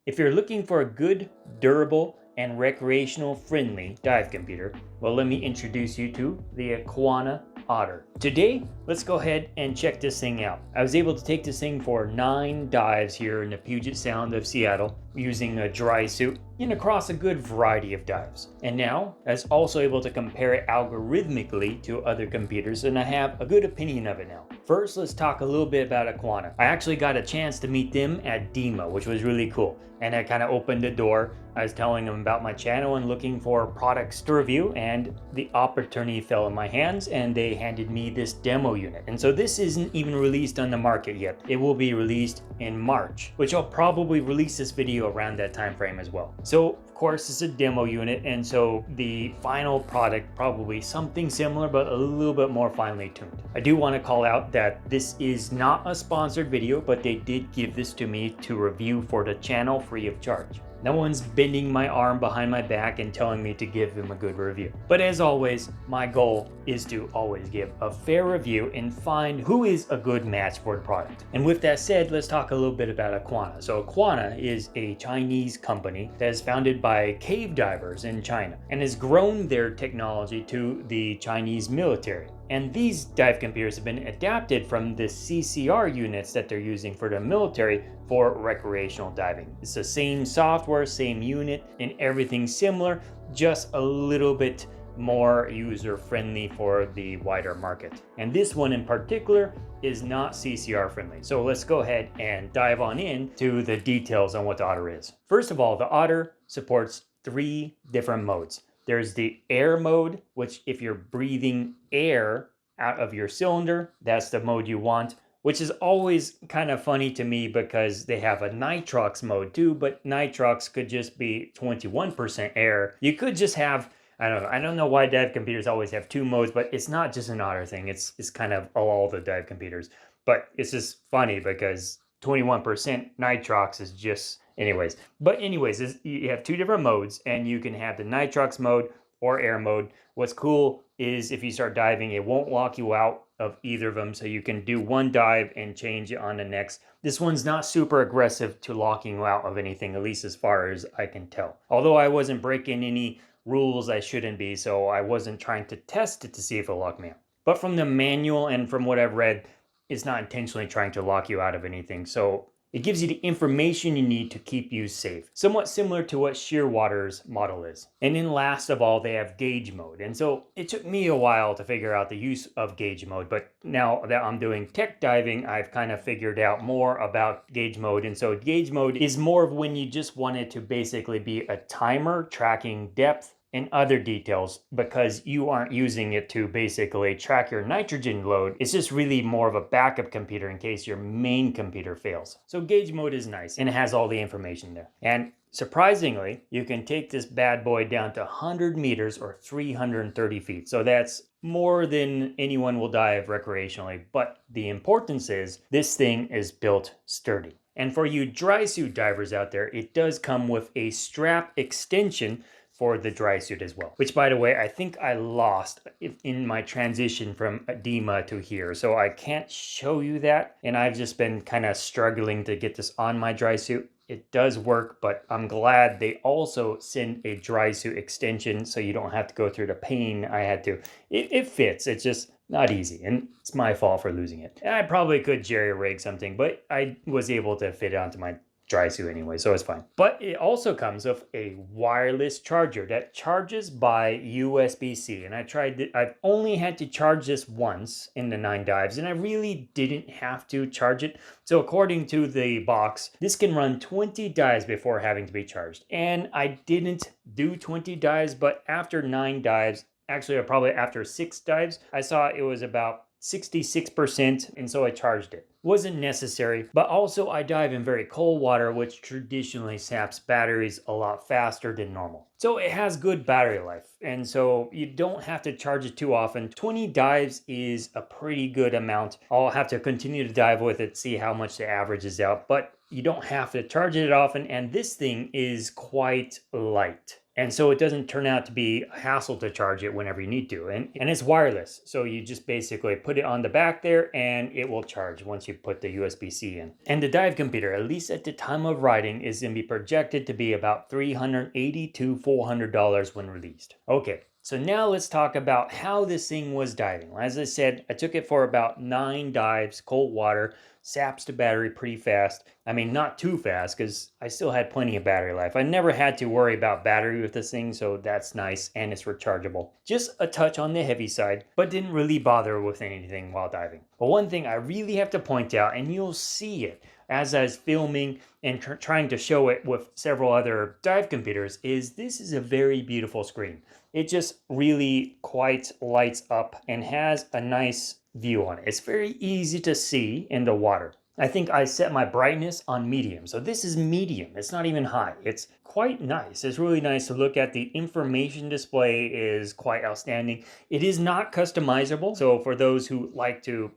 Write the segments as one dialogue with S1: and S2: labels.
S1: If you're looking for a good, durable, and recreational friendly dive computer, well, let me introduce you to the Akuana Otter. Today, let's go ahead and check this thing out. I was able to take this thing for 9 dives here in the Puget Sound of Seattle using a dry suit and across a good variety of dives. And now, I was also able to compare it algorithmically to other computers, and I have a good opinion of it now. First, let's talk a little bit about Akuana. I actually got a chance to meet them at DEMA, which was really cool. And I kind of opened the door. I was telling them about my channel and looking for products to review, and the opportunity fell in my hands and they handed me this demo unit. And so this isn't even released on the market yet. It will be released in March, which I'll probably release this video around that time frame as well. So of course it's a demo unit, and so the final product probably something similar but a little bit more finely tuned. I do want to call out that this is not a sponsored video, but they did give this to me to review for the channel free of charge. No one's bending my arm behind my back and telling me to give them a good review. But as always, my goal is to always give a fair review and find who is a good match for the product. And with that said, let's talk a little bit about Akuana. So Akuana is a Chinese company that is founded by cave divers in China and has grown their technology to the Chinese military. And these dive computers have been adapted from the CCR units that they're using for the military for recreational diving. It's the same software, same unit, and everything similar, just a little bit more user-friendly for the wider market. And this one in particular is not CCR friendly. So let's go ahead and dive on into the details on what the Otter is. First of all, the Otter supports 3 different modes. There's the air mode, which if you're breathing air out of your cylinder, that's the mode you want, which is always kind of funny to me because they have a nitrox mode too, but nitrox could just be 21% air. You could just have, I don't know why dive computers always have 2 modes, but it's not just an Otter thing. It's kind of all the dive computers. But it's just funny because 21% nitrox is just... Anyways, you have 2 different modes, and you can have the nitrox mode or air mode. What's cool is if you start diving, it won't lock you out of either of them, so you can do one dive and change it on the next. This one's not super aggressive to locking you out of anything, at least as far as I can tell. Although I wasn't breaking any rules I shouldn't be, so I wasn't trying to test it to see if it'll lock me out. But from the manual and from what I've read, it's not intentionally trying to lock you out of anything. So it gives you the information you need to keep you safe, somewhat similar to what Shearwater's model is. And then last of all, they have gauge mode. And so it took me a while to figure out the use of gauge mode, but now that I'm doing tech diving, I've kind of figured out more about gauge mode. And so gauge mode is more of when you just want it to basically be a timer tracking depth and other details, because you aren't using it to basically track your nitrogen load. It's just really more of a backup computer in case your main computer fails. So gauge mode is nice, and it has all the information there. And surprisingly, you can take this bad boy down to 100 meters or 330 feet. So that's more than anyone will dive recreationally. But the importance is this thing is built sturdy. And for you dry suit divers out there, it does come with a strap extension for the dry suit as well, which by the way, I think I lost in my transition from DEMA to here. So I can't show you that. And I've just been kind of struggling to get this on my dry suit. It does work, but I'm glad they also send a dry suit extension so you don't have to go through the pain I had to. It fits, it's just not easy, and it's my fault for losing it. And I probably could jerry rig something, but I was able to fit it onto my dry suit anyway, so it's fine. But it also comes with a wireless charger that charges by USB-C. And I've only had to charge this once in the 9 dives, and I really didn't have to charge it. So according to the box, this can run 20 dives before having to be charged. And I didn't do 20 dives, but after 9 dives, actually probably after 6 dives, I saw it was about 66%, and so I charged it. Wasn't necessary, but also I dive in very cold water, which traditionally saps batteries a lot faster than normal. So it has good battery life, and so you don't have to charge it too often. 20 dives is a pretty good amount. I'll have to continue to dive with it, see how much the average is out, but you don't have to charge it often, and this thing is quite light. And so it doesn't turn out to be a hassle to charge it whenever you need to. And it's wireless. So you just basically put it on the back there and it will charge once you put the USB-C in. And the dive computer, at least at the time of writing, is going to be projected to be about $380 to $400 when released. Okay. So now let's talk about how this thing was diving. As I said, I took it for about 9 dives, cold water, saps the battery pretty fast. I mean, not too fast because I still had plenty of battery life. I never had to worry about battery with this thing, so that's nice, and it's rechargeable. Just a touch on the heavy side, but didn't really bother with anything while diving. But one thing I really have to point out, and you'll see it as I was filming and trying to show it with several other dive computers, is this is a very beautiful screen. It just really quite lights up and has a nice view on it. It's very easy to see in the water. I think I set my brightness on medium. So this is medium. It's not even high. It's quite nice. It's really nice to look at. The information display is quite outstanding. It is not customizable. So for those who like to,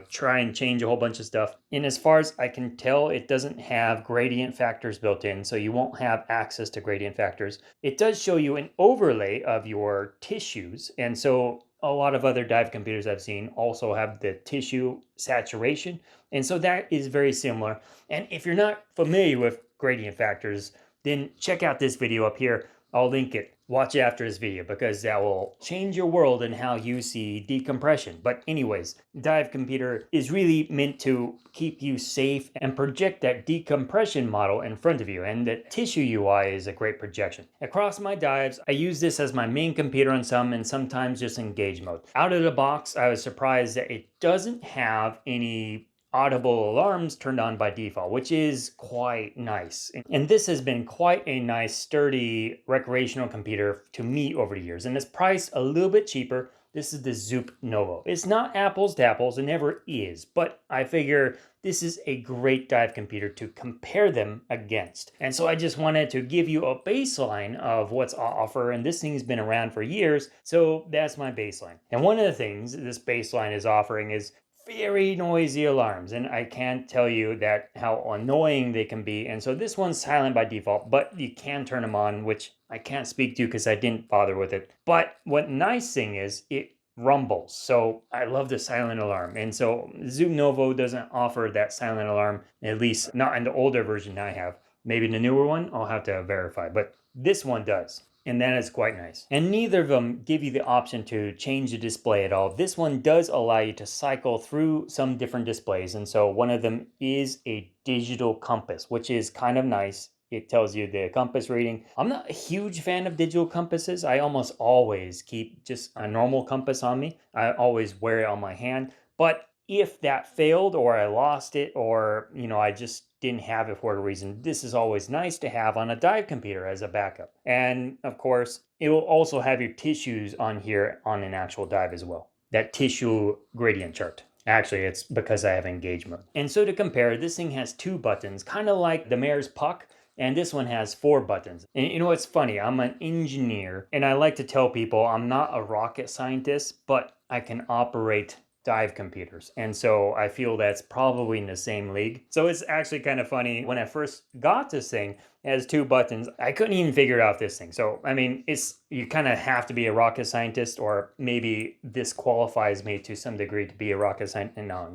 S1: try and change a whole bunch of stuff. And as far as I can tell, it doesn't have gradient factors built in. So you won't have access to gradient factors. It does show you an overlay of your tissues. And so a lot of other dive computers I've seen also have the tissue saturation. And so that is very similar. And if you're not familiar with gradient factors, then check out this video up here. I'll link it. Watch it after this video because that will change your world and how you see decompression. But anyways, dive computer is really meant to keep you safe and project that decompression model in front of you. And the tissue UI is a great projection. Across my dives, I use this as my main computer on some and sometimes just engage mode. Out of the box, I was surprised that it doesn't have any audible alarms turned on by default, which is quite nice. And this has been quite a nice, sturdy recreational computer to me over the years. And it's priced a little bit cheaper. This is the Zoop Novo. It's not apples to apples, it never is, but I figure this is a great dive computer to compare them against. And so I just wanted to give you a baseline of what's on offer, and this thing's been around for years, so that's my baseline. And one of the things this baseline is offering is very noisy alarms, and I can't tell you that how annoying they can be. And so this one's silent by default, but you can turn them on, which I can't speak to because I didn't bother with it. But what nice thing is it rumbles. So I love the silent alarm. And so Zoom Novo doesn't offer that silent alarm, at least not in the older version I have. Maybe the newer one, I'll have to verify, but this one does. And that is quite nice. And neither of them give you the option to change the display at all. This one does allow you to cycle through some different displays. And so one of them is a digital compass, which is kind of nice. It tells you the compass reading. I'm not a huge fan of digital compasses. I almost always keep just a normal compass on me. I always wear it on my hand. But if that failed or I lost it or, I just didn't have it for a reason, this is always nice to have on a dive computer as a backup. And of course, it will also have your tissues on here on an actual dive as well. That tissue gradient chart. Actually, it's because I have engage mode. And so to compare, this thing has 2 buttons, kind of like the Mayor's Puck. And this one has 4 buttons. And you know what's funny? I'm an engineer, and I like to tell people I'm not a rocket scientist, but I can operate dive computers. And so I feel that's probably in the same league. So it's actually kind of funny. When I first got this thing, it has 2 buttons. I couldn't even figure out this thing. So, I mean, you kind of have to be a rocket scientist, or maybe this qualifies me to some degree to be a rocket scientist. No.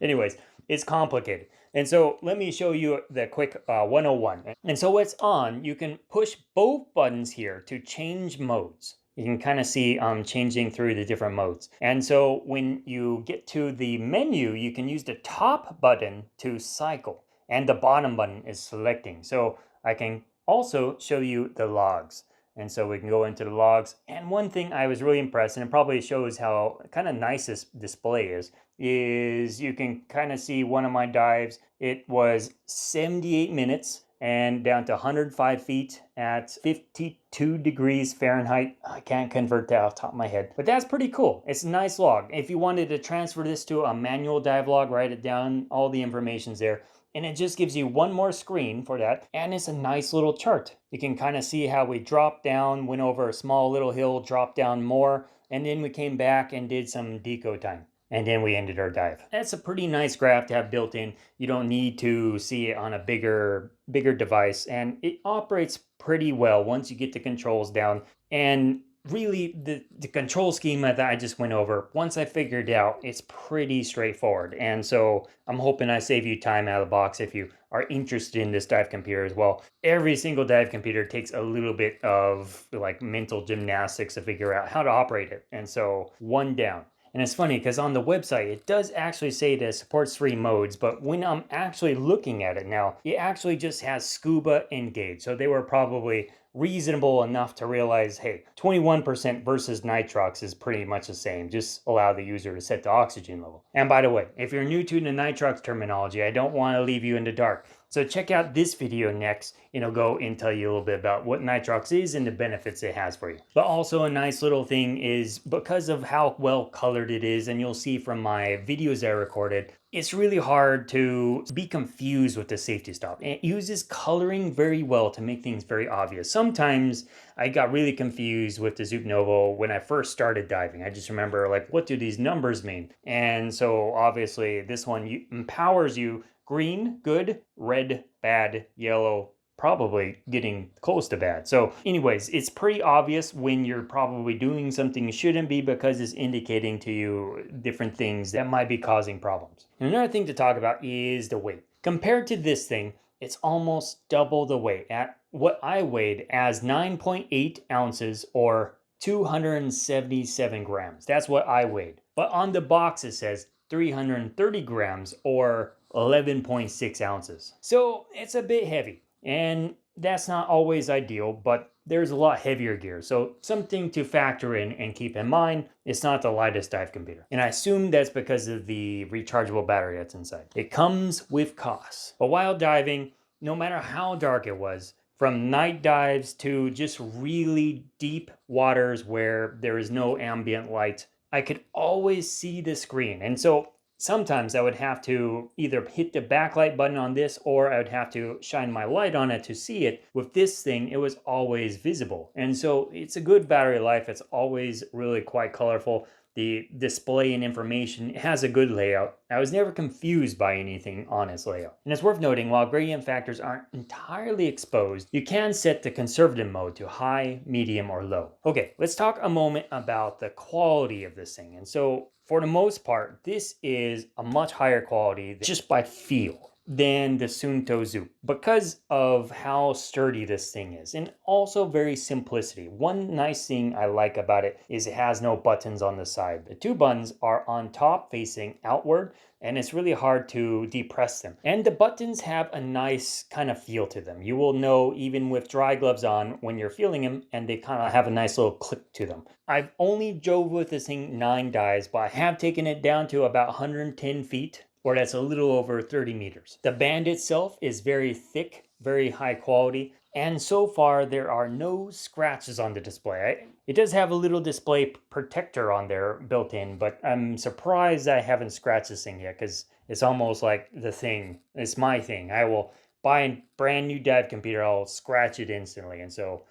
S1: Anyways, it's complicated. And so let me show you the quick 101. And so what's on, you can push both buttons here to change modes. You can kind of see changing through the different modes. And so when you get to the menu, you can use the top button to cycle, and the bottom button is selecting. So I can also show you the logs. And so we can go into the logs. And one thing I was really impressed, and it probably shows how kind of nice this display is you can kind of see one of my dives. It was 78 minutes and down to 105 feet at 52 degrees Fahrenheit. I can't convert that off the top of my head, but that's pretty cool. It's a nice log. If you wanted to transfer this to a manual dive log, write it down, all the information's there. And it just gives you one more screen for that. And it's a nice little chart. You can kind of see how we dropped down, went over a small little hill, dropped down more, and then we came back and did some deco time. and then we ended our dive. That's a pretty nice graph to have built in. You don't need to see it on a bigger device, and it operates pretty well once you get the controls down. And really, the control schema that I just went over, once I figured it out, it's pretty straightforward. And so I'm hoping I save you time out of the box if you are interested in this dive computer as well. Every single dive computer takes a little bit of like mental gymnastics to figure out how to operate it. And so one down. And it's funny because on the website, it does actually say that it supports 3 modes, but when I'm actually looking at it now, it actually just has Scuba engaged. So they were probably reasonable enough to realize, hey, 21% versus nitrox is pretty much the same. Just allow the user to set the oxygen level. And by the way, if you're new to the nitrox terminology, I don't want to leave you in the dark. So check out this video next, and I'll go and tell you a little bit about what nitrox is and the benefits it has for you. But also a nice little thing is because of how well colored it is, and you'll see from my videos I recorded, it's really hard to be confused with the safety stop. It uses coloring very well to make things very obvious. Sometimes I got really confused with the Zoop Novo when I first started diving. I just remember like, what do these numbers mean? And so obviously this one empowers you. Green, good, red, bad, yellow, probably getting close to bad. So anyways, it's pretty obvious when you're probably doing something you shouldn't be because it's indicating to you different things that might be causing problems. And another thing to talk about is the weight. Compared to this thing, it's almost double the weight at what I weighed as 9.8 ounces or 277 grams. That's what I weighed. But on the box it says 330 grams or 11.6 ounces. So it's a bit heavy, and that's not always ideal, but there's a lot heavier gear. So something to factor in and keep in mind, it's not the lightest dive computer. And I assume that's because of the rechargeable battery that's inside. It comes with costs. But while diving, no matter how dark it was, from night dives to just really deep waters where there is no ambient light, I could always see the screen. And so sometimes I would have to either hit the backlight button on this or I would have to shine my light on it to see it. With this thing, it was always visible. And so it's a good battery life. It's always really quite colorful. The display and information has a good layout. I was never confused by anything on its layout. And it's worth noting, while gradient factors aren't entirely exposed, you can set the conservative mode to high, medium, or low. Okay, let's talk a moment about the quality of this thing. And so for the most part, this is a much higher quality just by feel than the Suunto Zoop because of how sturdy this thing is, and also very simplicity. One nice thing I like about it is it has no buttons on the side. The 2 buttons are on top facing outward, and it's really hard to depress them. And the buttons have a nice kind of feel to them. You will know even with dry gloves on when you're feeling them, and they kind of have a nice little click to them. I've only drove with this thing 9 dives, but I have taken it down to about 110 feet, or that's a little over 30 meters. The band itself is very thick, very high quality, and so far there are no scratches on the display. It does have a little display protector on there built in, but I'm surprised I haven't scratched this thing yet because it's almost like the thing. It's my thing. I will buy a brand new dive computer, I'll scratch it instantly, and so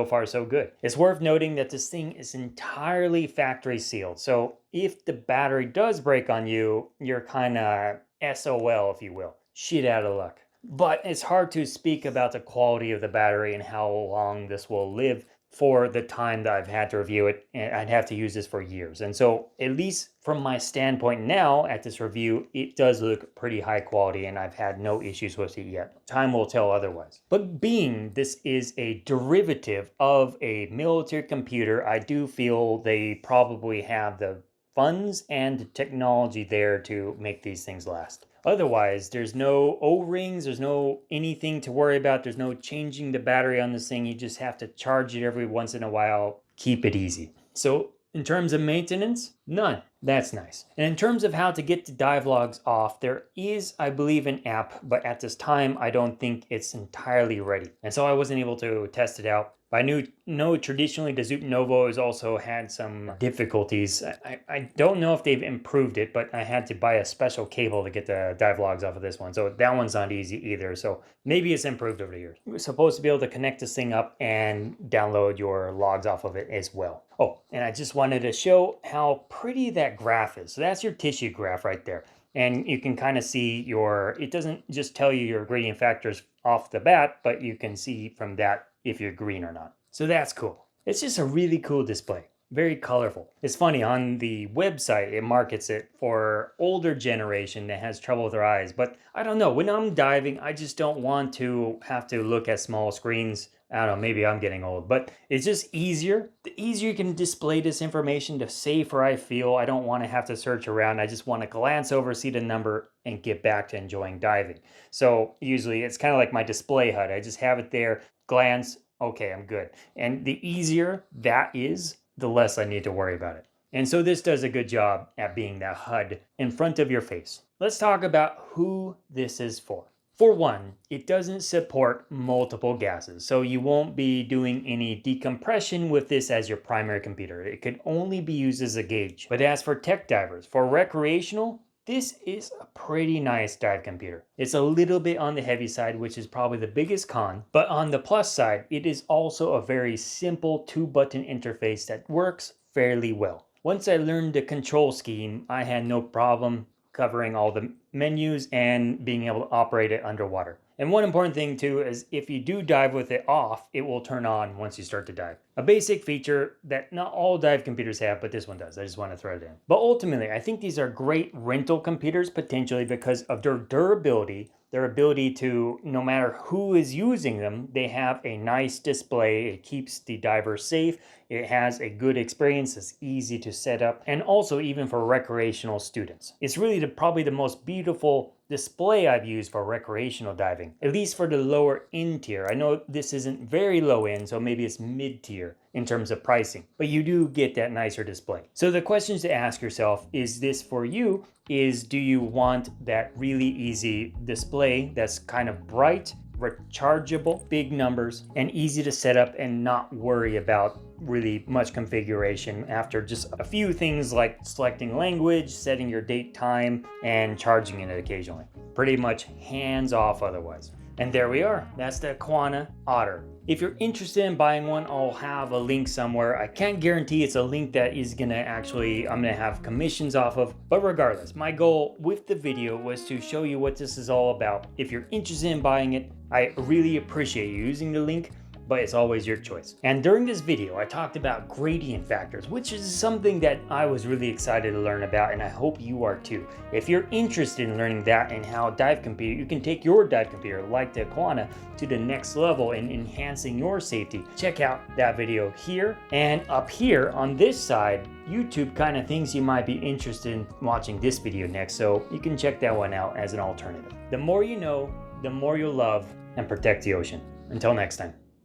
S1: far so good. It's worth noting that this thing is entirely factory sealed. So if the battery does break on you, you're kind of SOL, if you will. Shit out of luck. But it's hard to speak about the quality of the battery and how long this will live for the time that I've had to review it, and I'd have to use this for years. And so at least from my standpoint now at this review, it does look pretty high quality and I've had no issues with it yet. Time will tell otherwise. But being this is a derivative of a military computer, I do feel they probably have the funds and the technology there to make these things last. Otherwise, there's no O-rings, there's no anything to worry about, there's no changing the battery on this thing. You just have to charge it every once in a while. Keep it easy. So in terms of maintenance, none. That's nice. And in terms of how to get the dive logs off, there is, I believe, an app, but at this time, I don't think it's entirely ready. And so I wasn't able to test it out. But I know traditionally the Zoop Novo has also had some difficulties. I don't know if they've improved it, but I had to buy a special cable to get the dive logs off of this one. So that one's not easy either. So maybe it's improved over the years. We're supposed to be able to connect this thing up and download your logs off of it as well. Oh, and I just wanted to show how pretty that that graph is. So that's your tissue graph right there. And you can kind of see it doesn't just tell you your gradient factors off the bat, but you can see from that if you're green or not. So that's cool. It's just a really cool display. Very colorful. It's funny, on the website, it markets it for older generation that has trouble with their eyes. But I don't know, when I'm diving, I just don't want to have to look at small screens. I don't know, maybe I'm getting old, but it's just easier. The easier you can display this information, the safer I feel. I don't want to have to search around. I just want to glance over, see the number, and get back to enjoying diving. So usually it's kind of like my display HUD. I just have it there, glance, okay, I'm good. And the easier that is, the less I need to worry about it. And so this does a good job at being that HUD in front of your face. Let's talk about who this is for. For one, it doesn't support multiple gases, so you won't be doing any decompression with this as your primary computer. It could only be used as a gauge. But as for tech divers, for recreational, this is a pretty nice dive computer. It's a little bit on the heavy side, which is probably the biggest con, but on the plus side, it is also a very simple 2-button interface that works fairly well. Once I learned the control scheme, I had no problem covering all the menus and being able to operate it underwater. And one important thing too is if you do dive with it off, it will turn on once you start to dive. A basic feature that not all dive computers have, but this one does. I just want to throw it in. But ultimately, I think these are great rental computers potentially because of their durability, their ability to, no matter who is using them, they have a nice display. It keeps the diver safe. It has a good experience. It's easy to set up. And also even for recreational students. It's really probably the most beautiful display I've used for recreational diving, at least for the lower end tier. I know this isn't very low end, so maybe it's mid tier in terms of pricing, but you do get that nicer display. So the questions to ask yourself, is this for you? Do you want that really easy display that's kind of bright, rechargeable, big numbers, and easy to set up and not worry about really much configuration after just a few things like selecting language, setting your date, time, and charging it occasionally. Pretty much hands off otherwise. And there we are. That's the Akuana Otter. If you're interested in buying one, I'll have a link somewhere. I can't guarantee it's a link that is I'm gonna have commissions off of, but regardless, my goal with the video was to show you what this is all about. If you're interested in buying it, I really appreciate you using the link, but it's always your choice. And during this video, I talked about gradient factors, which is something that I was really excited to learn about, and I hope you are too. If you're interested in learning that and how you can take your dive computer like the Akuana to the next level in enhancing your safety, check out that video here. And up here on this side, YouTube kind of thinks you might be interested in watching this video next, so you can check that one out as an alternative. The more you know, the more you'll love and protect the ocean. Until next time.